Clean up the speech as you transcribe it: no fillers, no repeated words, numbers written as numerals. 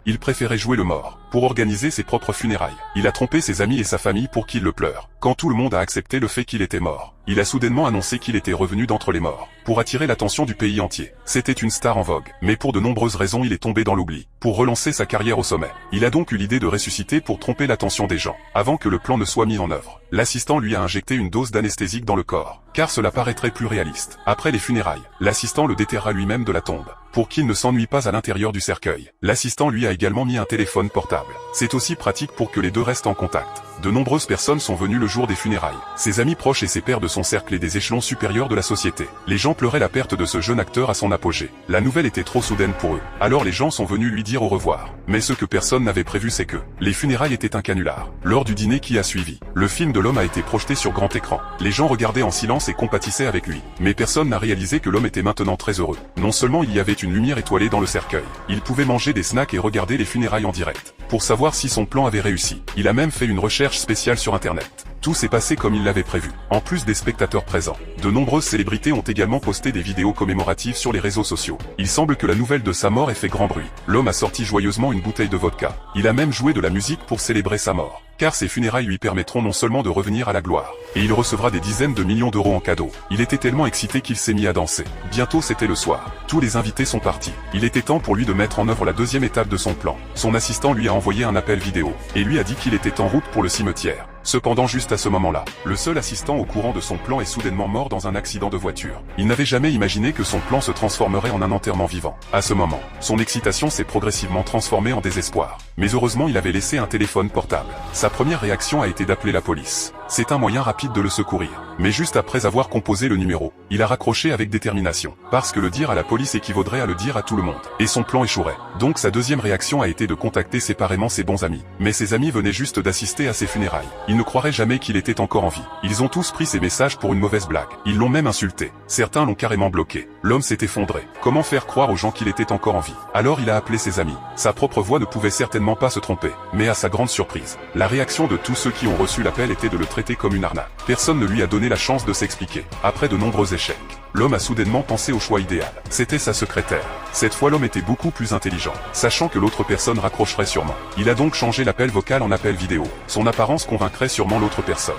Il préférait jouer le mort, pour organiser ses propres funérailles. Il a trompé ses amis et sa famille pour qu'ils le pleurent. Quand tout le monde a accepté le fait qu'il était mort, il a soudainement annoncé qu'il était revenu d'entre les morts, pour attirer l'attention du pays entier. C'était une star en vogue, mais pour de nombreuses raisons il est tombé dans l'oubli. Pour relancer sa carrière au sommet, il a donc eu l'idée de ressusciter pour tromper l'attention des gens, avant que le plan ne soit mis en œuvre. L'assistant lui a injecté une dose d'anesthésique dans le corps, car cela paraîtrait plus réaliste. Après les funérailles, l'assistant le déterrera lui-même de la tombe, pour qu'il ne s'ennuie pas à l'intérieur du cercueil. L'assistant lui a également mis un téléphone portable. C'est aussi pratique pour que les deux restent en contact. De nombreuses personnes sont venues le jour des funérailles. Ses amis proches et ses pairs de son cercle et des échelons supérieurs de la société. Les gens pleuraient la perte de ce jeune acteur à son apogée. La nouvelle était trop soudaine pour eux. Alors les gens sont venus lui dire au revoir. Mais ce que personne n'avait prévu, c'est que les funérailles étaient un canular. Lors du dîner qui a suivi, le film de l'homme a été projeté sur grand écran. Les gens regardaient en silence et compatissaient avec lui. Mais personne n'a réalisé que l'homme était maintenant très heureux. Non seulement il y avait une lumière étoilée dans le cercueil, il pouvait manger des snacks et regarder les funérailles en direct. Pour savoir si son plan avait réussi, il a même fait une recherche spéciale sur internet. Tout s'est passé comme il l'avait prévu. En plus des spectateurs présents, de nombreuses célébrités ont également posté des vidéos commémoratives sur les réseaux sociaux. Il semble que la nouvelle de sa mort ait fait grand bruit. L'homme a sorti joyeusement une bouteille de vodka. Il a même joué de la musique pour célébrer sa mort. Car ses funérailles lui permettront non seulement de revenir à la gloire, et il recevra des dizaines de millions d'euros en cadeau. Il était tellement excité qu'il s'est mis à danser. Bientôt c'était le soir. Tous les invités sont partis. Il était temps pour lui de mettre en œuvre la deuxième étape de son plan. Son assistant lui a envoyé un appel vidéo, et lui a dit qu'il était en route pour le cimetière. Cependant juste à ce moment-là, le seul assistant au courant de son plan est soudainement mort dans un accident de voiture. Il n'avait jamais imaginé que son plan se transformerait en un enterrement vivant. À ce moment, son excitation s'est progressivement transformée en désespoir. Mais heureusement il avait laissé un téléphone portable. Sa première réaction a été d'appeler la police. C'est un moyen rapide de le secourir. Mais juste après avoir composé le numéro, il a raccroché avec détermination. Parce que le dire à la police équivaudrait à le dire à tout le monde. Et son plan échouerait. Donc sa deuxième réaction a été de contacter séparément ses bons amis. Mais ses amis venaient juste d'assister à ses funérailles. Ils ne croiraient jamais qu'il était encore en vie. Ils ont tous pris ses messages pour une mauvaise blague. Ils l'ont même insulté. Certains l'ont carrément bloqué. L'homme s'est effondré. Comment faire croire aux gens qu'il était encore en vie? Alors il a appelé ses amis. Sa propre voix ne pouvait certainement pas se tromper. Mais à sa grande surprise, la réaction de tous ceux qui ont reçu l'appel était de le traiter comme une arnaque. Personne ne lui a donné la chance de s'expliquer. Après de nombreux échecs, l'homme a soudainement pensé au choix idéal. C'était sa secrétaire. Cette fois l'homme était beaucoup plus intelligent, sachant que l'autre personne raccrocherait sûrement. Il a donc changé l'appel vocal en appel vidéo. Son apparence convaincrait sûrement l'autre personne.